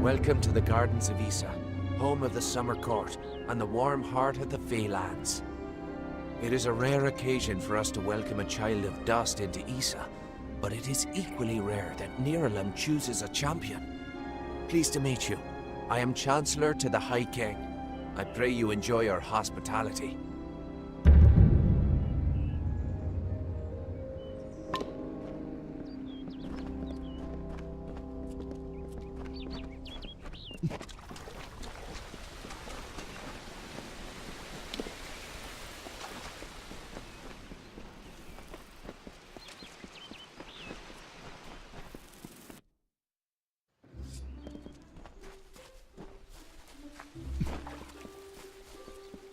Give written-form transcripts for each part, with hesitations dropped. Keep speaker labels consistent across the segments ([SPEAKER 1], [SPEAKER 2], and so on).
[SPEAKER 1] Welcome to the Gardens of Issa, home of the Summer Court and the warm heart of the Feylands. It is a rare occasion for us to welcome a child of dust into Issa, but it is equally rare that Niralim chooses a champion. Pleased to meet you. I am Chancellor to the High King. I pray you enjoy our hospitality.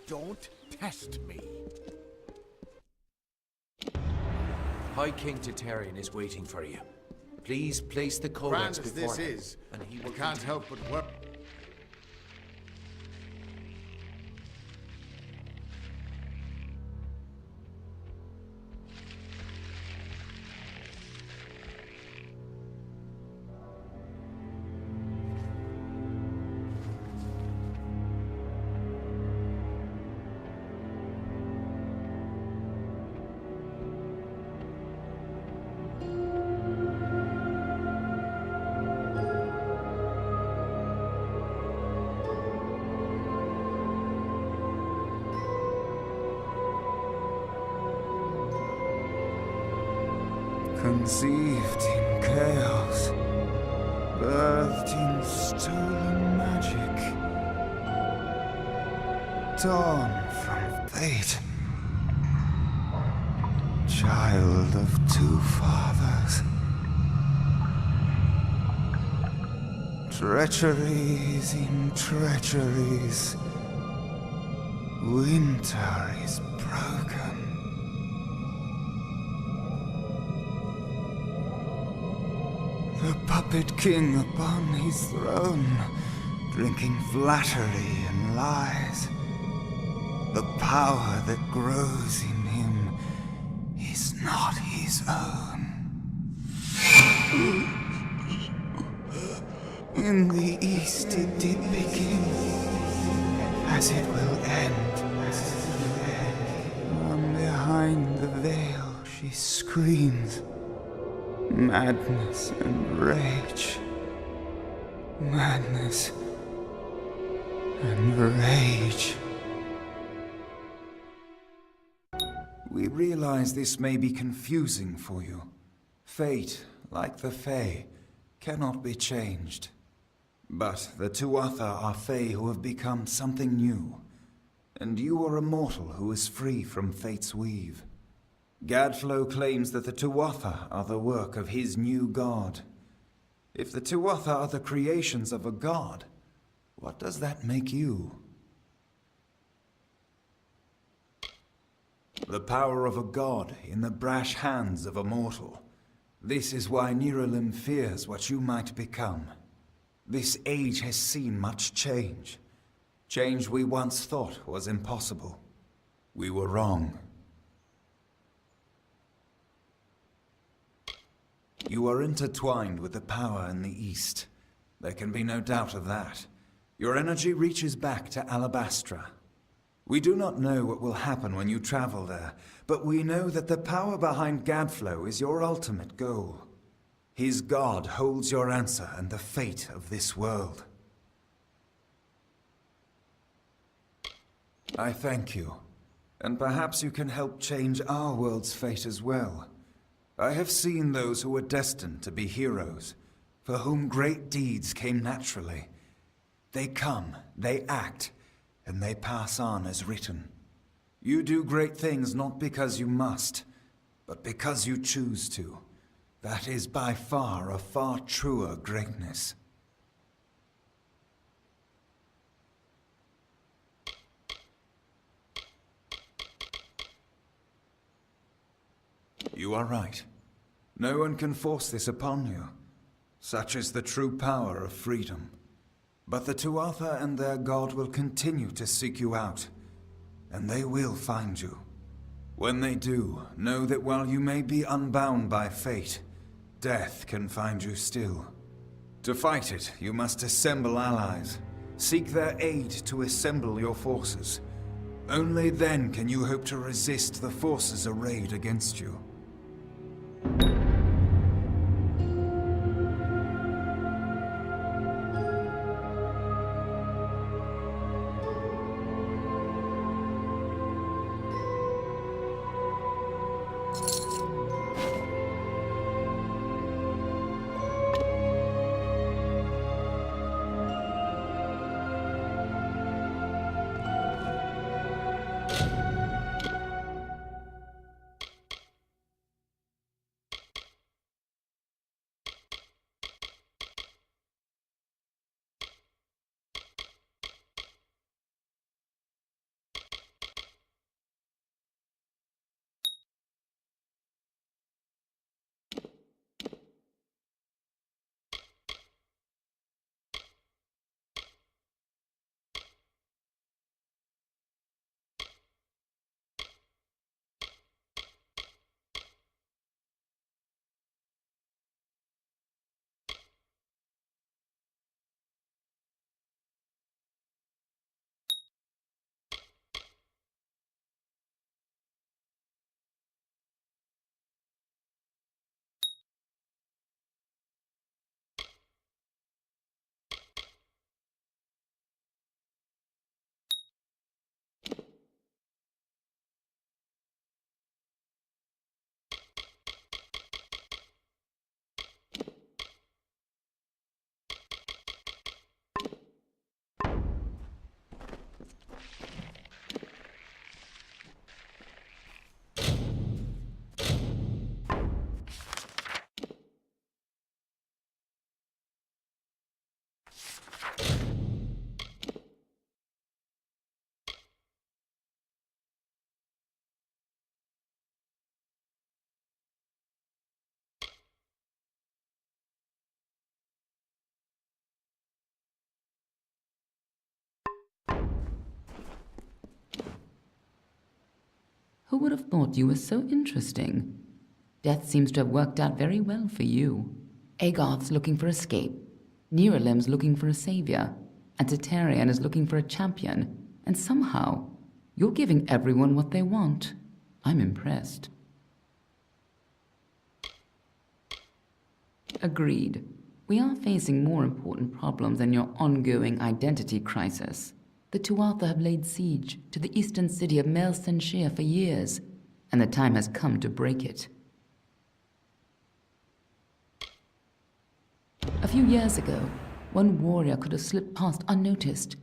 [SPEAKER 2] Don't test me.
[SPEAKER 1] High King Tatarian is waiting for you. Please place the
[SPEAKER 2] Grand
[SPEAKER 1] codex
[SPEAKER 2] as
[SPEAKER 1] before
[SPEAKER 2] this
[SPEAKER 1] him,
[SPEAKER 2] is,
[SPEAKER 1] and he
[SPEAKER 2] we
[SPEAKER 1] will
[SPEAKER 2] can't help but work.
[SPEAKER 3] Conceived in chaos, birthed in stolen magic, torn from fate, child of two fathers. Treacheries in treacheries, winter is broken. The puppet king upon his throne, drinking flattery and lies. The power that grows in him is not his own. In the east it did begin, as it will end. From behind the veil she screams. Madness and rage. Madness and rage. We realize this may be confusing for you. Fate, like the Fae, cannot be changed. But the Tuatha are Fae who have become something new. And you are a mortal who is free from Fate's weave. Gadflow claims that the Tuatha are the work of his new god. If the Tuatha are the creations of a god, what does that make you? The power of a god in the brash hands of a mortal. This is why Niralim fears what you might become. This age has seen much change. Change we once thought was impossible. We were wrong. You are intertwined with the power in the East. There can be no doubt of that. Your energy reaches back to Alabastra. We do not know what will happen when you travel there, but we know that the power behind Gadflow is your ultimate goal. His god holds your answer and the fate of this world. I thank you, and perhaps you can help change our world's fate as well. I have seen those who were destined to be heroes, for whom great deeds came naturally. They come, they act, and they pass on as written. You do great things not because you must, but because you choose to. That is by far a far truer greatness. You are right. No one can force this upon you. Such is the true power of freedom. But the Tuatha and their god will continue to seek you out, and they will find you. When they do, know that while you may be unbound by fate, death can find you still. To fight it, you must assemble allies. Seek their aid to assemble your forces. Only then can you hope to resist the forces arrayed against you.
[SPEAKER 4] Who would have thought you were so interesting? Death seems to have worked out very well for you. Agarth's looking for escape, Neuralim's looking for a savior, and Tatarian is looking for a champion, and somehow, you're giving everyone what they want. I'm impressed. Agreed. We are facing more important problems than your ongoing identity crisis. The Tuatha have laid siege to the eastern city of Mel Senshir for years, and the time has come to break it. A few years ago, one warrior could have slipped past unnoticed,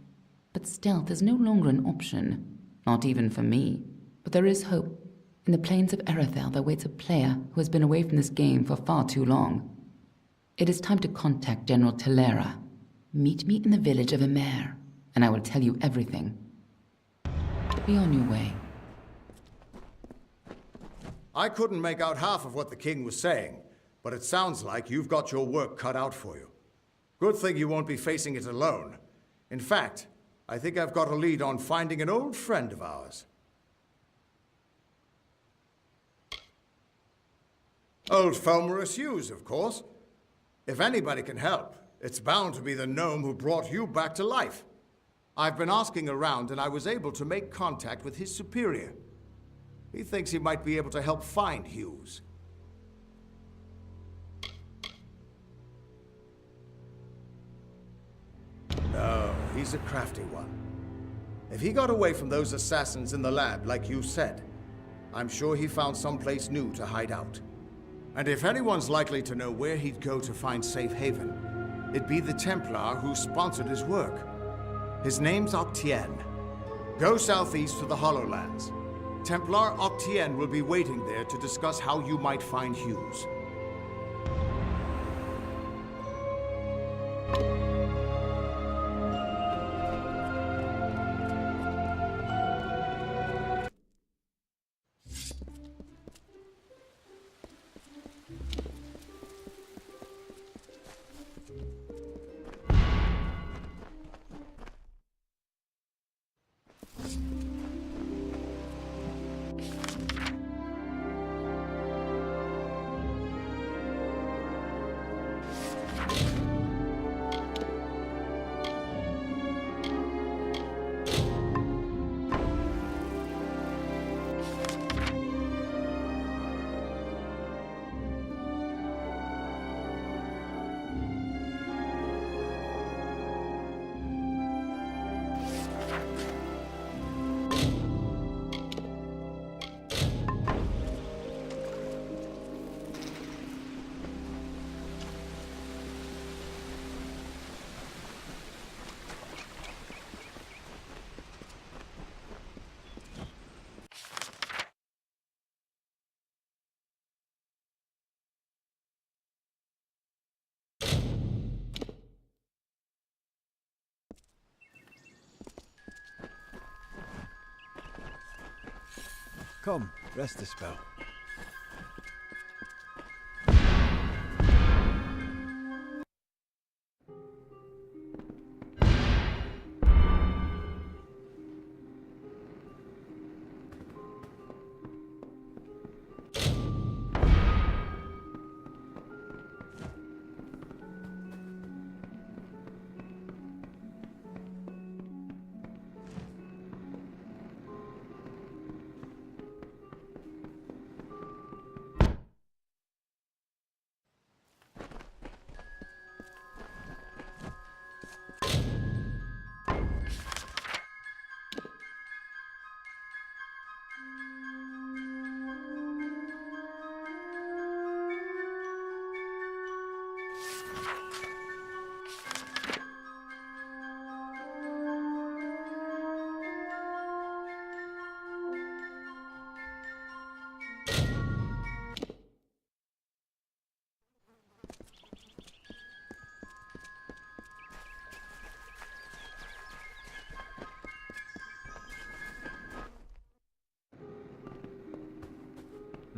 [SPEAKER 4] but stealth is no longer an option, not even for me. But there is hope. In the plains of Erethel there waits a player who has been away from this game for far too long. It is time to contact General Telera. Meet me in the village of Emer, and I will tell you everything. Be on your way.
[SPEAKER 2] I couldn't make out half of what the king was saying, but it sounds like you've got your work cut out for you. Good thing you won't be facing it alone. In fact, I think I've got a lead on finding an old friend of ours. Old Felmerus Hughes, of course. If anybody can help, it's bound to be the gnome who brought you back to life. I've been asking around, and I was able to make contact with his superior. He thinks he might be able to help find Hughes. No, he's a crafty one. If he got away from those assassins in the lab, like you said, I'm sure he found someplace new to hide out. And if anyone's likely to know where he'd go to find safe haven, it'd be the Templar who sponsored his work. His name's Octien. Go southeast to the Hollowlands. Templar Octien will be waiting there to discuss how you might find Hughes.
[SPEAKER 5] Come, rest a spell.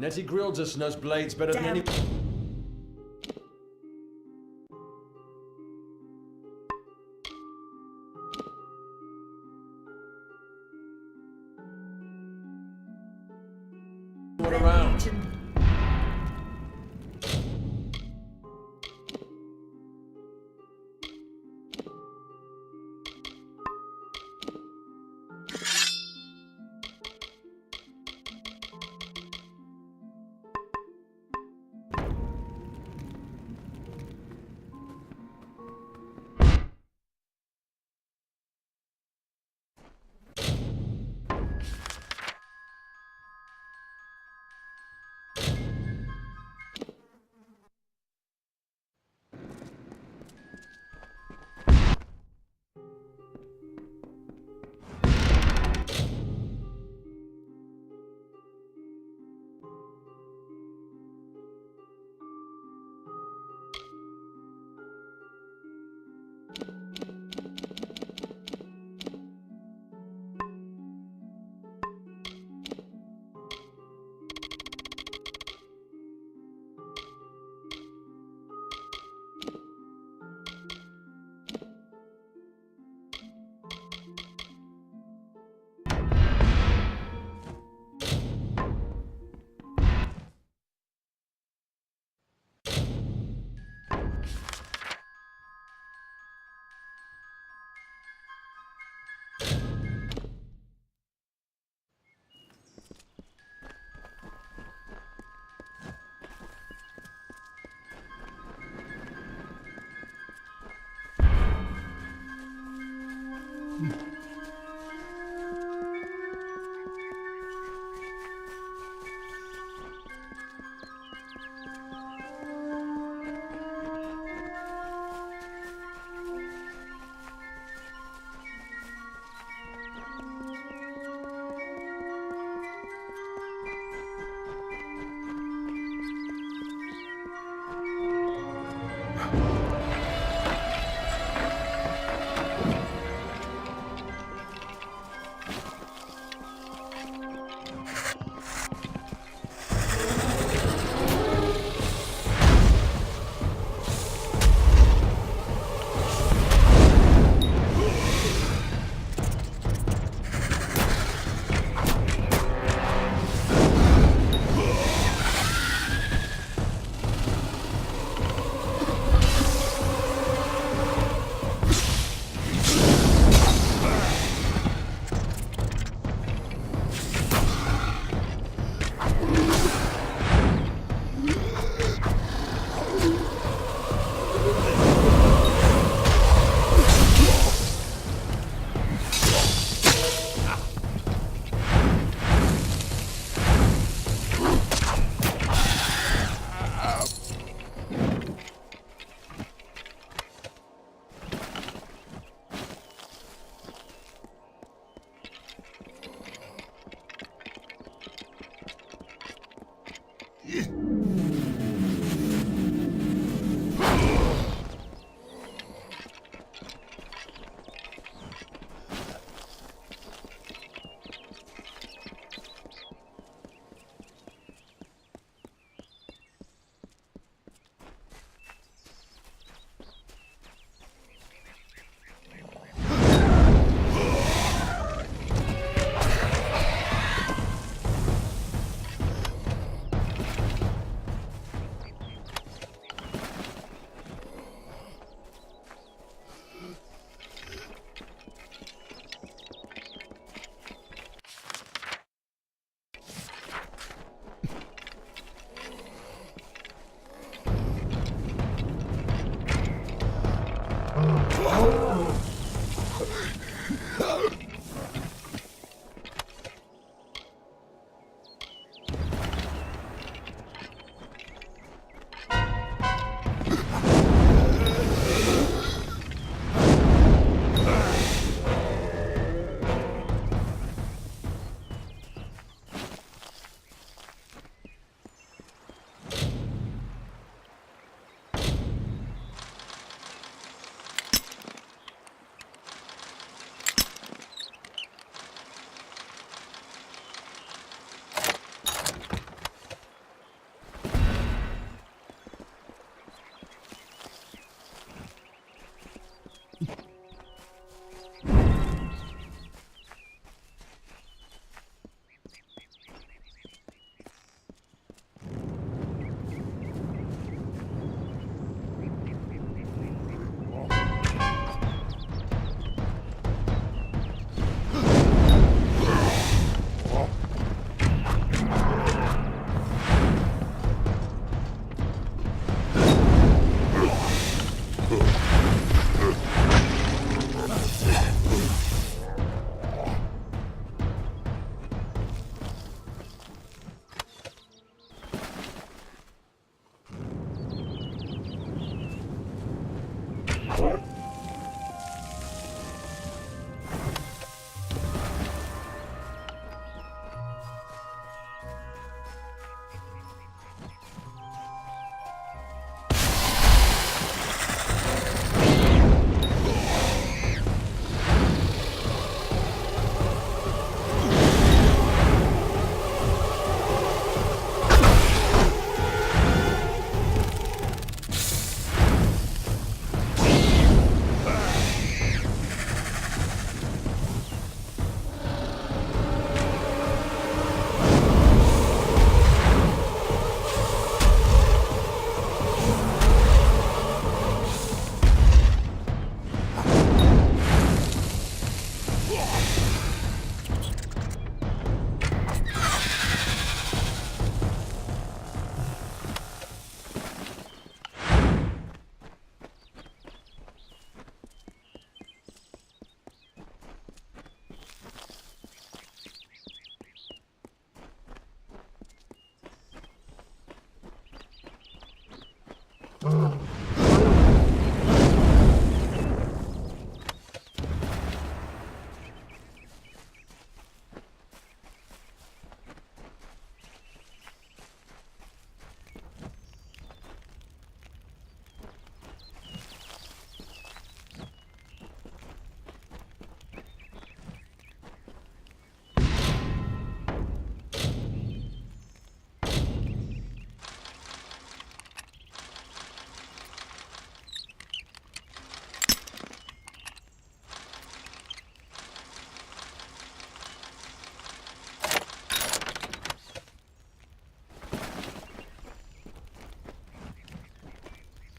[SPEAKER 6] Nettie grills us knows blades better than any... around.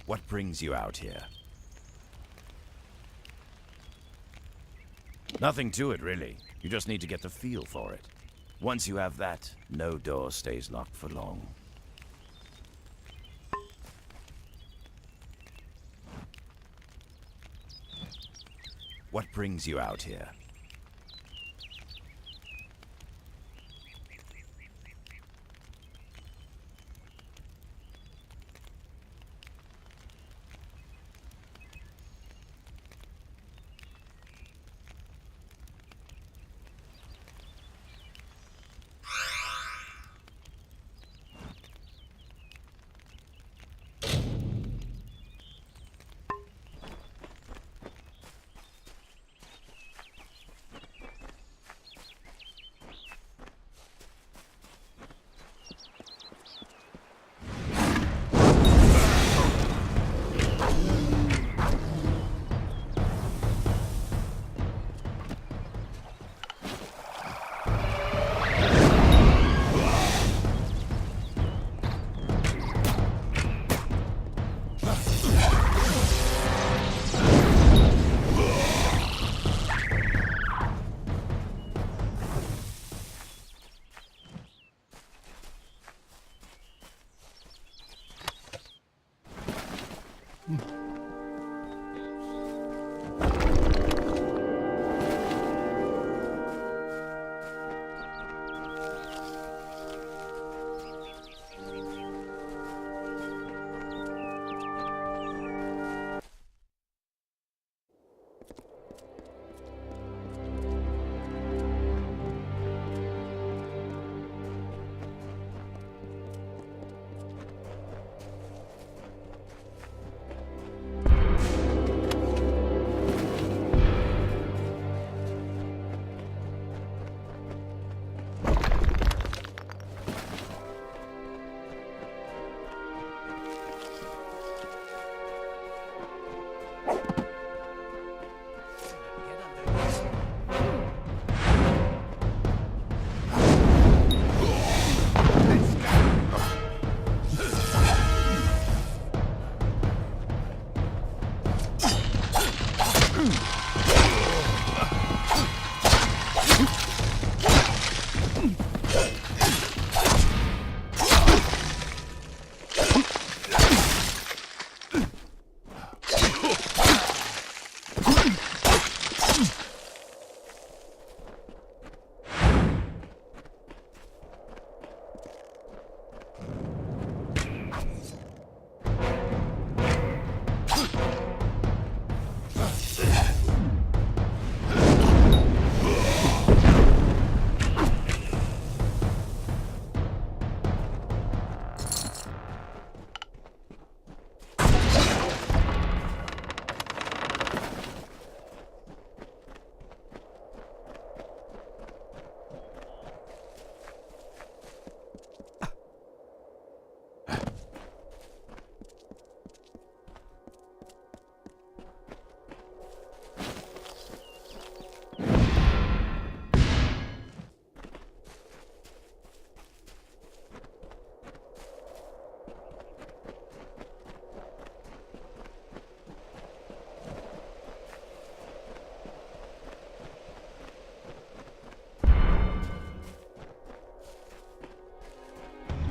[SPEAKER 5] What brings you out here? Nothing to it, really. You just need to get the feel for it. Once you have that, no door stays locked for long. What brings you out here?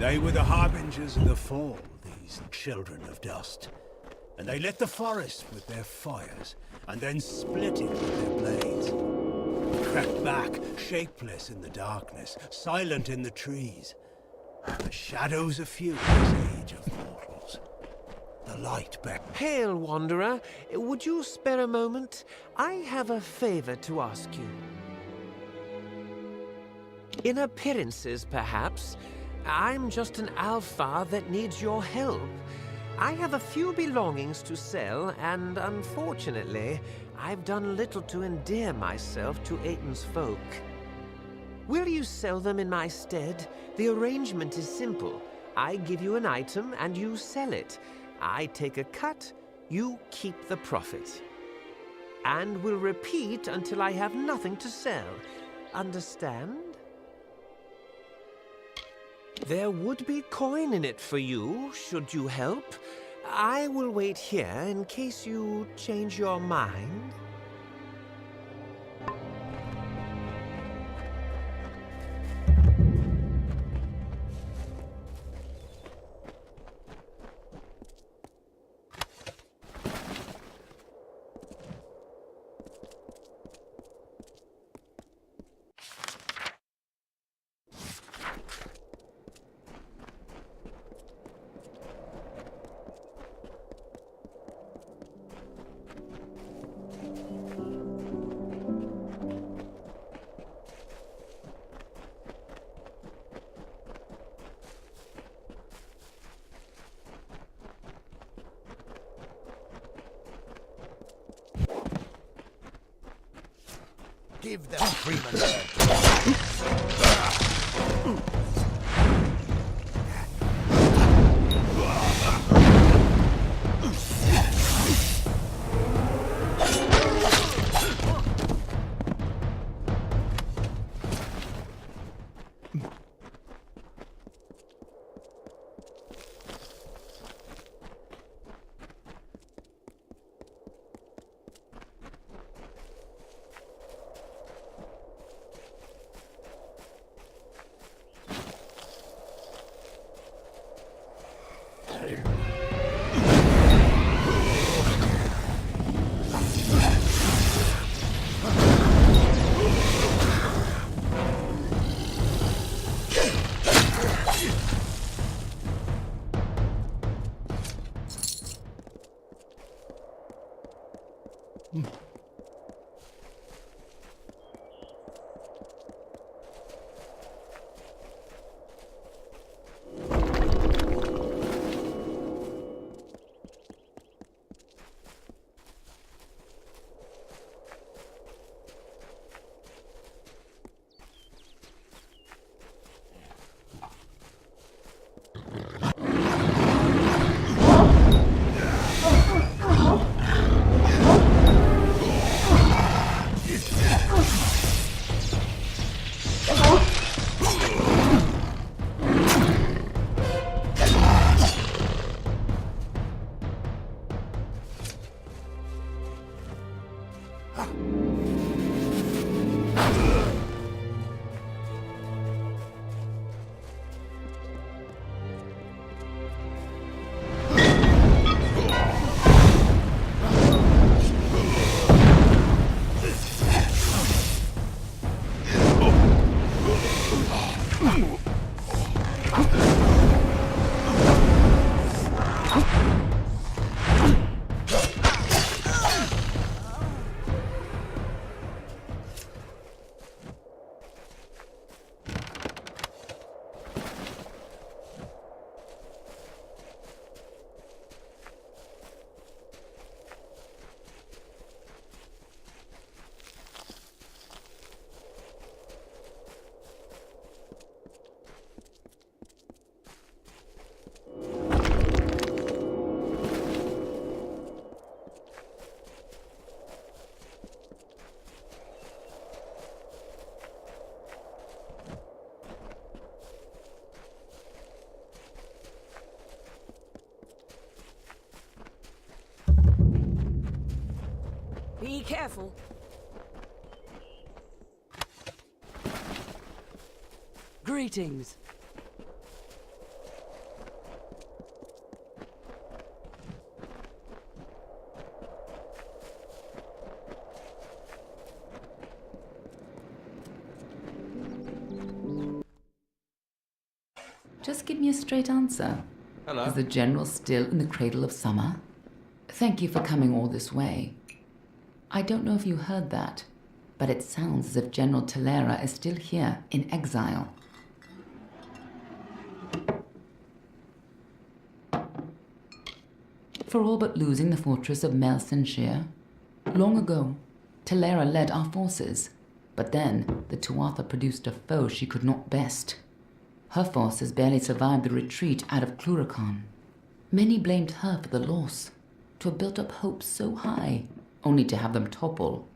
[SPEAKER 7] They were the harbingers of the fall, these children of dust. And they lit the forest with their fires, and then split it with their blades. Crept back, shapeless in the darkness, silent in the trees. The shadows are few in this age of mortals. The light back.
[SPEAKER 1] Hail, Wanderer. Would you spare a moment? I have a favor to ask you. In appearances, perhaps, I'm just an alpha that needs your help. I have a few belongings to sell, and unfortunately, I've done little to endear myself to Aiton's folk. Will you sell them in my stead? The arrangement is simple. I give you an item, and you sell it. I take a cut, you keep the profit. And will repeat until I have nothing to sell. Understand? There would be coin in it for you, should you help. I will wait here in case you change your mind.
[SPEAKER 7] Give them freedom.
[SPEAKER 8] Be careful. Greetings.
[SPEAKER 4] Just give me a straight answer.
[SPEAKER 6] Hello.
[SPEAKER 4] Is the general still in the cradle of summer? Thank you for coming all this way. I don't know if you heard that, but it sounds as if General Talera is still here in exile. For all but losing the fortress of Melsenshire. Long ago, Talera led our forces, but then the Tuatha produced a foe she could not best. Her forces barely survived the retreat out of Cluracan. Many blamed her for the loss, to have built up hopes so high, only to have them topple.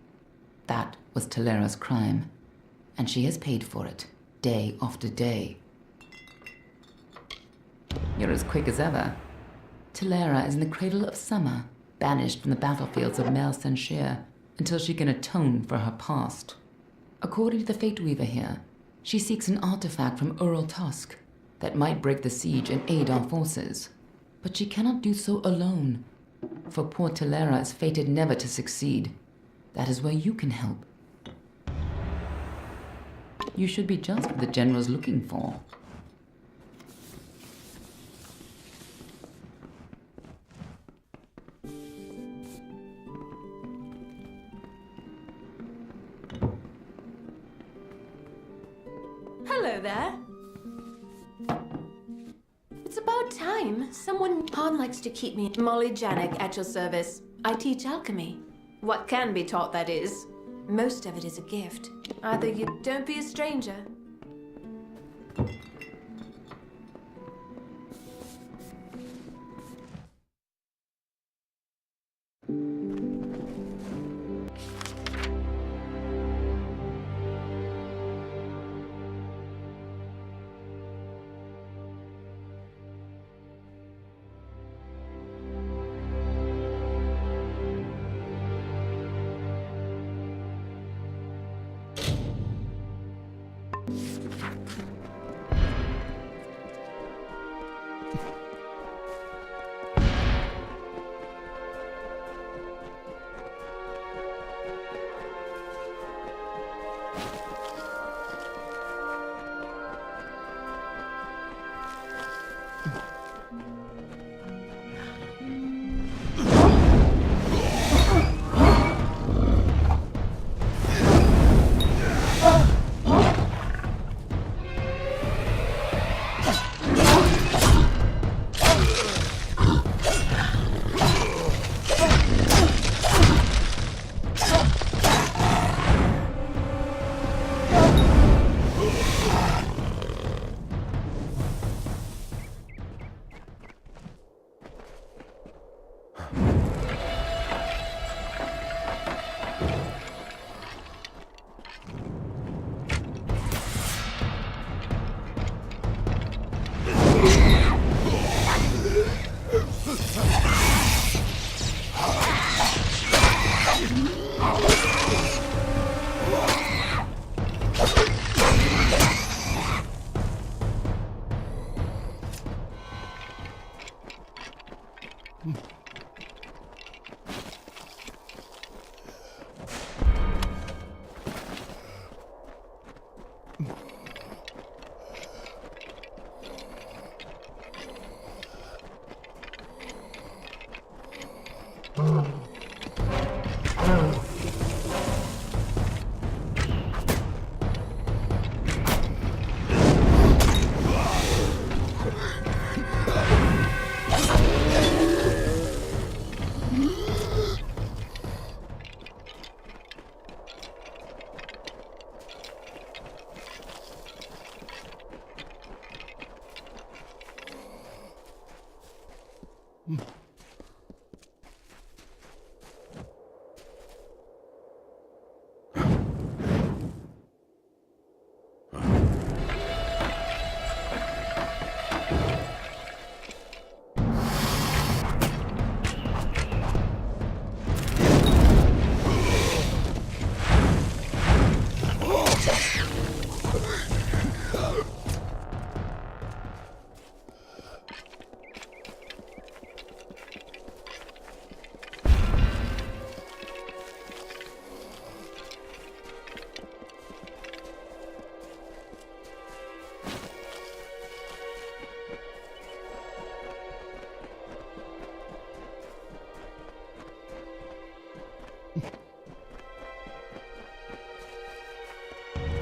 [SPEAKER 4] That was Talera's crime, and she has paid for it, day after day. You're as quick as ever. Tilera is in the cradle of summer, banished from the battlefields of Mel Senshir until she can atone for her past. According to the Fate Weaver here, she seeks an artifact from Ural Tusk that might break the siege and aid our forces. But she cannot do so alone, for poor Tilera is fated never to succeed. That is where you can help. You should be just what the general's looking for.
[SPEAKER 9] Hello there. It's about time. Someone... Han likes to keep me... Molly Janik at your service. I teach alchemy. What can be taught, that is. Most of it is a gift. Either you don't be a stranger.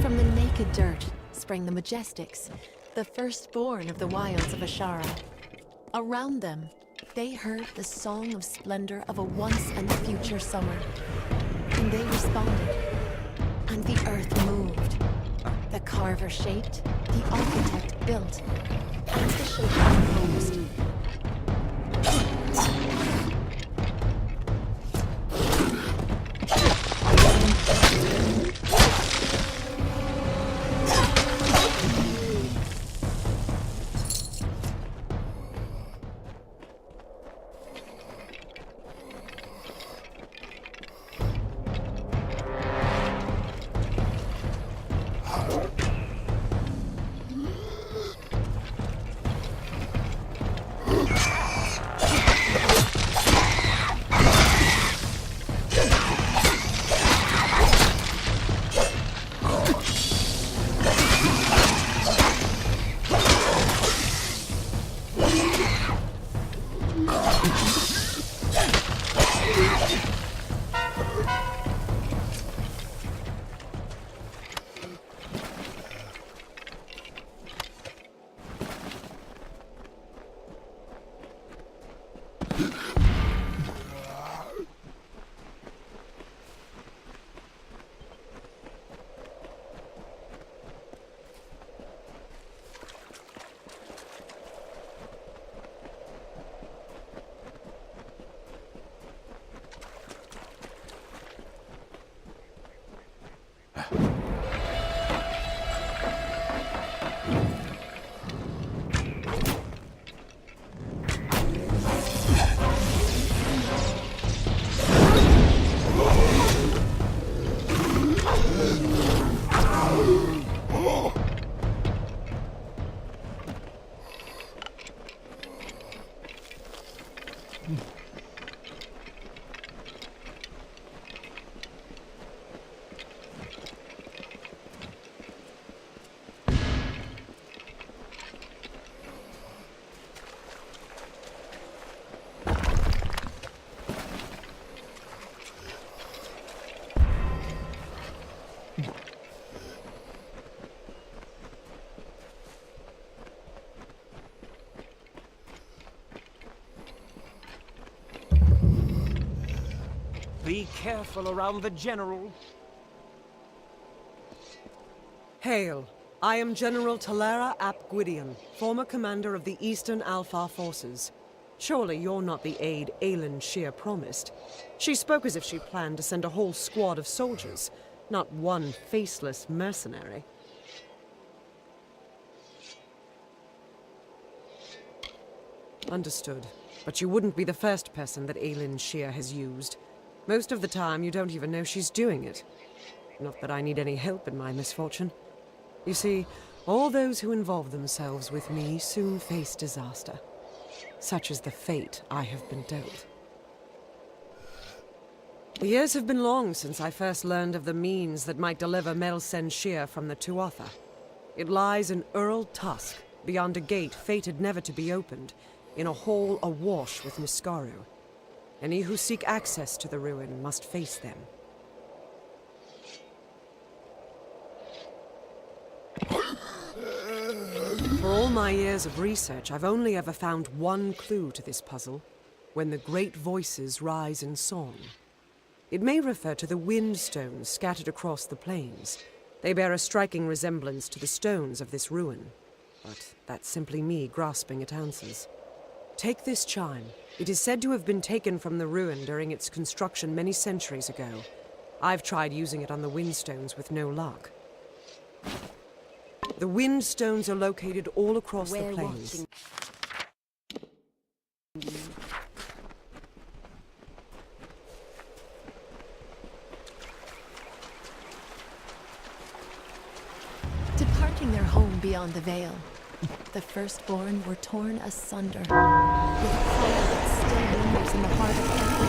[SPEAKER 10] From the naked dirt sprang the Majestics, the firstborn of the wilds of Ashara. Around them, they heard the song of splendor of a once and future summer. And they responded. And the earth moved. The carver shaped, the architect built, and the shaper composed.
[SPEAKER 11] Be careful around the General.
[SPEAKER 8] Hail. I am General Talera ap Gwydion, former commander of the Eastern Alfar forces. Surely you're not the aide Aelin Shear promised. She spoke as if she planned to send a whole squad of soldiers, not one faceless mercenary. Understood. But you wouldn't be the first person that Aelin Shear has used. Most of the time, you don't even know she's doing it. Not that I need any help in my misfortune. You see, all those who involve themselves with me soon face disaster. Such is the fate I have been dealt. The years have been long since I first learned of the means that might deliver Melsen Shear from the Tuatha. It lies in Earl Tusk, beyond a gate fated never to be opened, in a hall awash with Niskaru. Any who seek access to the ruin must face them. For all my years of research, I've only ever found one clue to this puzzle: when the great voices rise in song. It may refer to the wind stones scattered across the plains. They bear a striking resemblance to the stones of this ruin. But that's simply me grasping at answers. Take this chime. It is said to have been taken from the ruin during its construction many centuries ago. I've tried using it on the windstones with no luck. The windstones are located all across the plains.
[SPEAKER 10] Departing their home beyond the Vale, the firstborn were torn asunder, with a fire that still lingers in the heart of every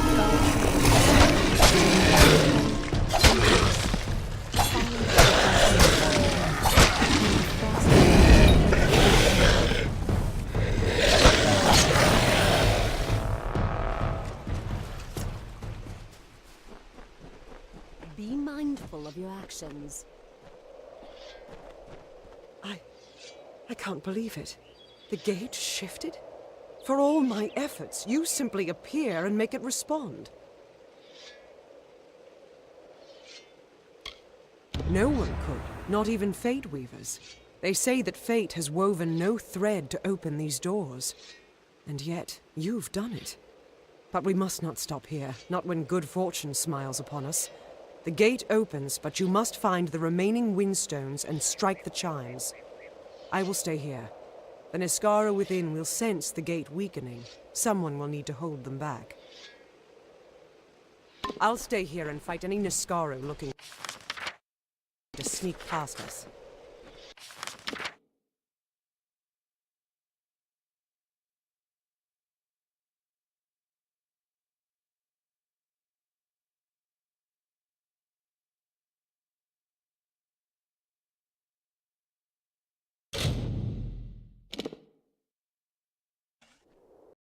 [SPEAKER 12] Be mindful of your actions.
[SPEAKER 8] I can't believe it. The gate shifted? For all my efforts, you simply appear and make it respond. No one could, not even Fate Weavers. They say that fate has woven no thread to open these doors. And yet, you've done it. But we must not stop here, not when good fortune smiles upon us. The gate opens, but you must find the remaining windstones and strike the chimes. I will stay here. The Niskaru within will sense the gate weakening. Someone will need to hold them back. I'll stay here and fight any Niskaru looking to sneak past us.